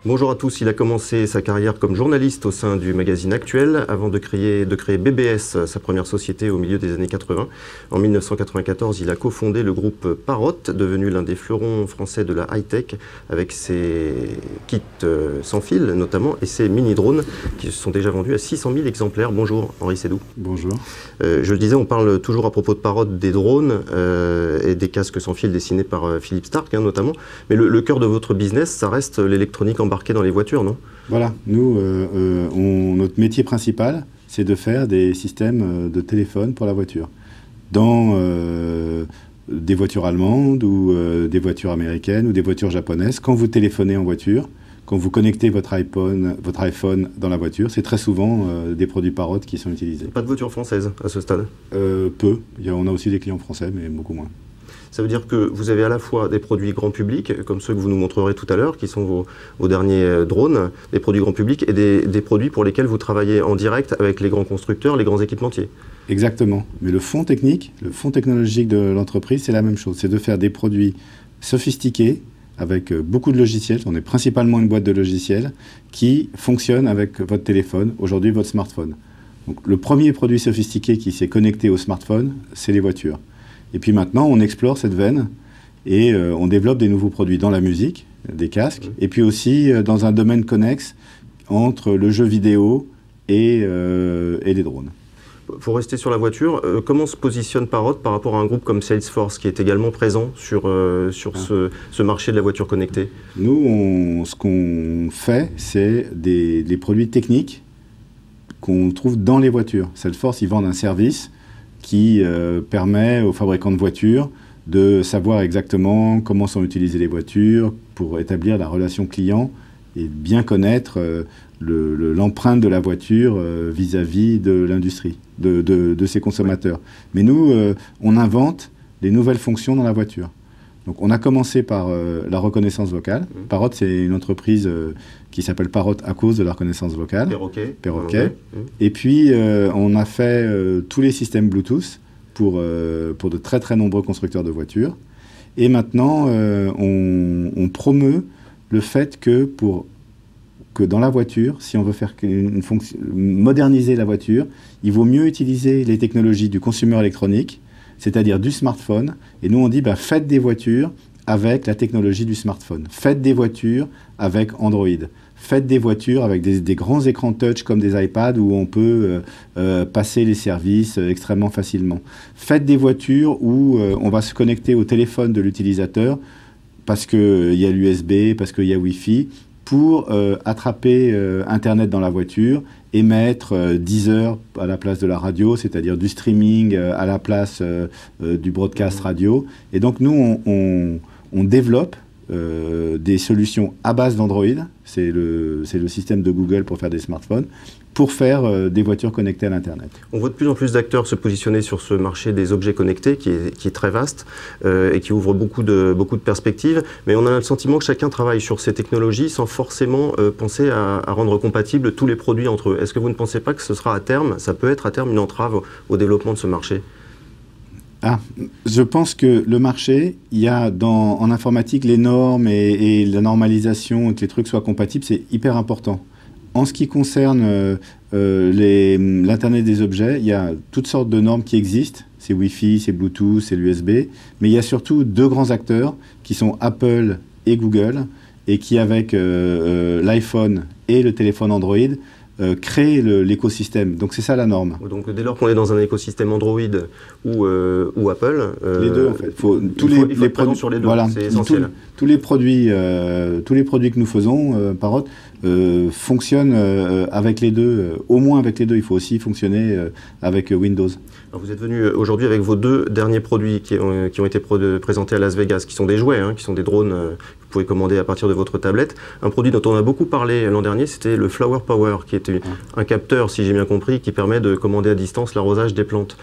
Bonjour à tous, il a commencé sa carrière comme journaliste au sein du magazine Actuel avant de créer BBS, sa première société au milieu des années 80. En 1994, il a cofondé le groupe Parrot, devenu l'un des fleurons français de la high-tech avec ses kits sans fil notamment et ses mini-drones qui se sont déjà vendus à 600 000 exemplaires. Bonjour Henri Sédou. Bonjour. Je le disais, on parle toujours à propos de Parrot des drones et des casques sans fil dessinés par Philippe Starck notamment. Mais le cœur de votre business, ça reste l'électronique embarquée dans les voitures, non? Voilà, nous, notre métier principal, c'est de faire des systèmes de téléphone pour la voiture. Dans des voitures allemandes ou des voitures américaines ou des voitures japonaises, quand vous téléphonez en voiture, quand vous connectez votre iPhone dans la voiture, c'est très souvent des produits Parrot qui sont utilisés. Pas de voiture française à ce stade? Peu. On a aussi des clients français, mais beaucoup moins. Ça veut dire que vous avez à la fois des produits grand public, comme ceux que vous nous montrerez tout à l'heure, qui sont vos derniers drones, des produits grand public, et des produits pour lesquels vous travaillez en direct avec les grands constructeurs, les grands équipementiers. Exactement. Mais le fond technique, le fond technologique de l'entreprise, c'est la même chose. C'est de faire des produits sophistiqués, avec beaucoup de logiciels. On est principalement une boîte de logiciels qui fonctionne avec votre téléphone, aujourd'hui votre smartphone. Donc, le premier produit sophistiqué qui s'est connecté au smartphone, c'est les voitures. Et puis maintenant, on explore cette veine et on développe des nouveaux produits dans la musique, des casques, et puis aussi dans un domaine connexe entre le jeu vidéo et les drones. Pour rester sur la voiture, comment se positionne Parrot par rapport à un groupe comme Salesforce qui est également présent sur ce marché de la voiture connectée? Nous, ce qu'on fait, c'est des produits techniques qu'on trouve dans les voitures. Salesforce, ils vendent un service qui permet aux fabricants de voitures de savoir exactement comment sont utilisées les voitures pour établir la relation client et bien connaître l'empreinte de la voiture vis-à-vis de l'industrie, de ses consommateurs. Mais nous, on invente des nouvelles fonctions dans la voiture. Donc on a commencé par la reconnaissance vocale. Parrot, c'est une entreprise qui s'appelle Parrot à cause de la reconnaissance vocale. Perroquet. Et puis on a fait tous les systèmes Bluetooth pour de très très nombreux constructeurs de voitures. Et maintenant on promeut le fait que dans la voiture, si on veut faire moderniser la voiture, il vaut mieux utiliser les technologies du consumer électronique, c'est-à-dire du smartphone. Et nous, on dit, faites des voitures avec la technologie du smartphone. Faites des voitures avec Android. Faites des voitures avec des grands écrans touch comme des iPads où on peut passer les services extrêmement facilement. Faites des voitures où on va se connecter au téléphone de l'utilisateur parce qu'il y a l'USB, parce qu'il y a Wi-Fi, pour attraper Internet dans la voiture et mettre Deezer à la place de la radio, c'est-à-dire du streaming à la place du broadcast radio. Et donc nous, on développe des solutions à base d'Android, c'est le système de Google pour faire des smartphones, pour faire des voitures connectées à l'Internet. On voit de plus en plus d'acteurs se positionner sur ce marché des objets connectés qui est très vaste et qui ouvre beaucoup de perspectives, mais on a le sentiment que chacun travaille sur ces technologies sans forcément penser à rendre compatibles tous les produits entre eux. Est-ce que vous ne pensez pas que ce sera à terme, ça peut être à terme une entrave au développement de ce marché? Je pense que le marché, il y a en informatique les normes et la normalisation, et que les trucs soient compatibles, c'est hyper important. En ce qui concerne l'Internet des objets, il y a toutes sortes de normes qui existent. C'est Wi-Fi, c'est Bluetooth, c'est l'USB. Mais il y a surtout deux grands acteurs qui sont Apple et Google et qui, avec l'iPhone et le téléphone Android, créent l'écosystème. Donc c'est ça la norme. Donc dès lors qu'on est dans un écosystème Android ou Apple... les deux en fait. Il faut être présent sur les deux, voilà, c'est essentiel. Tous les produits que nous faisons, Parrot, fonctionnent avec les deux, au moins avec les deux. Il faut aussi fonctionner avec Windows. Alors vous êtes venu aujourd'hui avec vos deux derniers produits qui ont été présentés à Las Vegas, qui sont des jouets, qui sont des drones que vous pouvez commander à partir de votre tablette. Un produit dont on a beaucoup parlé l'an dernier, c'était le Flower Power, qui est un capteur, si j'ai bien compris, qui permet de commander à distance l'arrosage des plantes.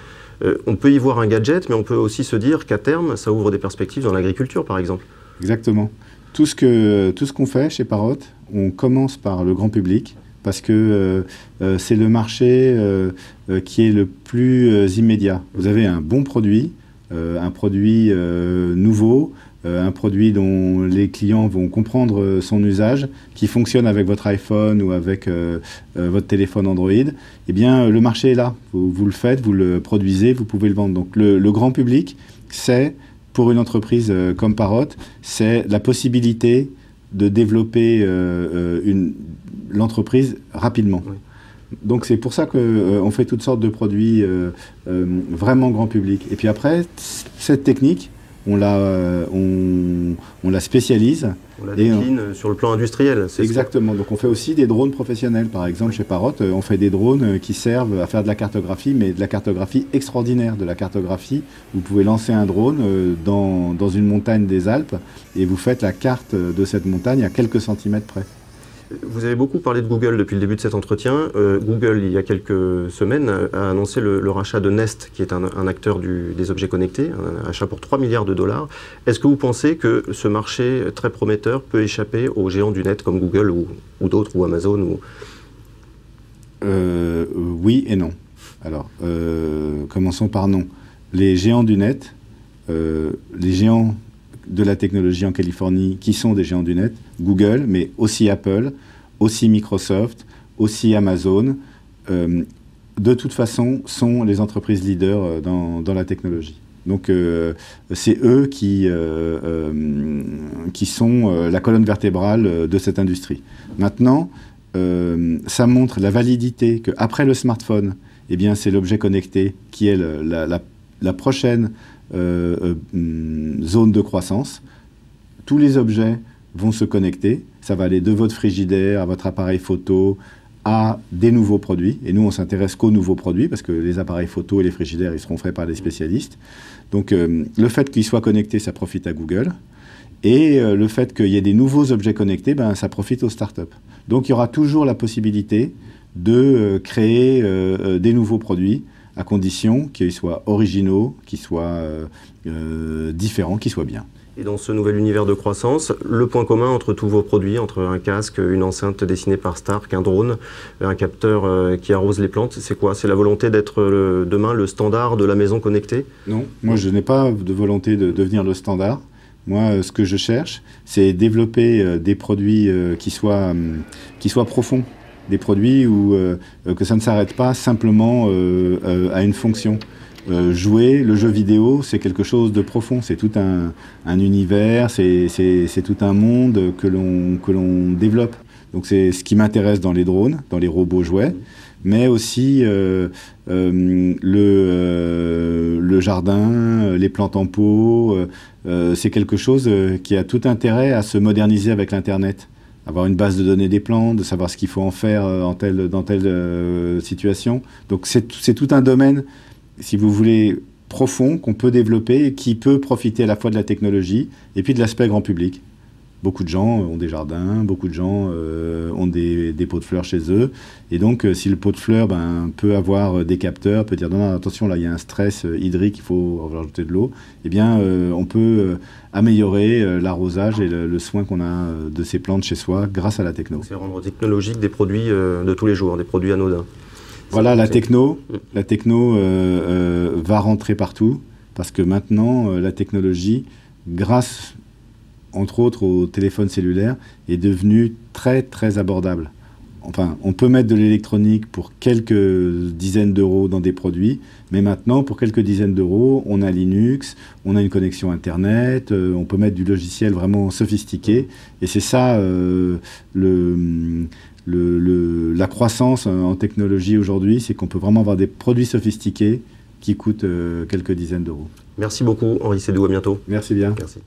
On peut y voir un gadget, mais on peut aussi se dire qu'à terme, ça ouvre des perspectives dans l'agriculture, par exemple. Exactement. Tout ce qu'on fait chez Parrot, on commence par le grand public, parce que c'est le marché qui est le plus immédiat. Vous avez un bon produit, nouveau, un produit dont les clients vont comprendre son usage, qui fonctionne avec votre iPhone ou avec votre téléphone Android, eh bien, le marché est là. Vous le faites, vous le produisez, vous pouvez le vendre. Donc, le grand public, c'est, pour une entreprise comme Parrot, c'est la possibilité de développer l'entreprise rapidement. Oui. Donc c'est pour ça qu'on fait toutes sortes de produits vraiment grand public. Et puis après, cette technique, on la spécialise. On la décline sur le plan industriel. Exactement. Donc on fait aussi des drones professionnels. Par exemple, chez Parrot, on fait des drones qui servent à faire de la cartographie, mais de la cartographie extraordinaire. De la cartographie, vous pouvez lancer un drone dans une montagne des Alpes et vous faites la carte de cette montagne à quelques centimètres près. Vous avez beaucoup parlé de Google depuis le début de cet entretien. Google, il y a quelques semaines, a annoncé le rachat de Nest, qui est un acteur des objets connectés, un achat pour 3 milliards de dollars. Est-ce que vous pensez que ce marché très prometteur peut échapper aux géants du net comme Google ou d'autres, ou Amazon Oui et non. Alors, commençons par non. Les géants du net, les géants de la technologie en Californie, qui sont des géants du net, Google, mais aussi Apple, aussi Microsoft, aussi Amazon, de toute façon, sont les entreprises leaders dans la technologie. Donc, c'est eux qui sont la colonne vertébrale de cette industrie. Maintenant, ça montre la validité qu'après le smartphone, eh bien, c'est l'objet connecté qui est la prochaine zone de croissance. Tous les objets vont se connecter. Ça va aller de votre frigidaire à votre appareil photo à des nouveaux produits. Et nous, on s'intéresse qu'aux nouveaux produits parce que les appareils photo et les frigidaires, ils seront faits par des spécialistes. Donc, le fait qu'ils soient connectés, ça profite à Google. Et le fait qu'il y ait des nouveaux objets connectés, ben, ça profite aux startups. Donc, il y aura toujours la possibilité de créer des nouveaux produits à condition qu'ils soient originaux, qu'ils soient différents, qu'ils soient bien. Et dans ce nouvel univers de croissance, le point commun entre tous vos produits, entre un casque, une enceinte dessinée par Stark, un drone, un capteur qui arrose les plantes, c'est quoi? C'est la volonté d'être demain le standard de la maison connectée? Non, moi je n'ai pas de volonté de devenir le standard. Moi, ce que je cherche, c'est développer des produits qui soient profonds. Des produits où que ça ne s'arrête pas simplement à une fonction. Jouer, le jeu vidéo, c'est quelque chose de profond. C'est tout un univers, c'est tout un monde que l'on développe. Donc c'est ce qui m'intéresse dans les drones, dans les robots jouets, mais aussi le jardin, les plantes en pot. C'est quelque chose qui a tout intérêt à se moderniser avec l'Internet. Avoir une base de données des plantes, de savoir ce qu'il faut en faire dans telle situation. Donc c'est tout un domaine, si vous voulez, profond, qu'on peut développer et qui peut profiter à la fois de la technologie et puis de l'aspect grand public. Beaucoup de gens ont des jardins, beaucoup de gens ont des pots de fleurs chez eux. Et donc, si le pot de fleurs peut avoir des capteurs, peut dire non, attention, là, il y a un stress hydrique, il faut rajouter de l'eau, eh bien, on peut améliorer l'arrosage et le soin qu'on a de ces plantes chez soi grâce à la techno. C'est rendre technologique des produits de tous les jours, des produits anodins. Voilà, la techno va rentrer partout parce que maintenant, la technologie, grâce entre autres au téléphone cellulaire, est devenu très très abordable. Enfin, on peut mettre de l'électronique pour quelques dizaines d'euros dans des produits, mais maintenant, pour quelques dizaines d'euros, on a Linux, on a une connexion Internet, on peut mettre du logiciel vraiment sophistiqué, et c'est ça la croissance en technologie aujourd'hui, c'est qu'on peut vraiment avoir des produits sophistiqués qui coûtent quelques dizaines d'euros. Merci beaucoup, Henri Sédou, à bientôt. Merci bien. Merci.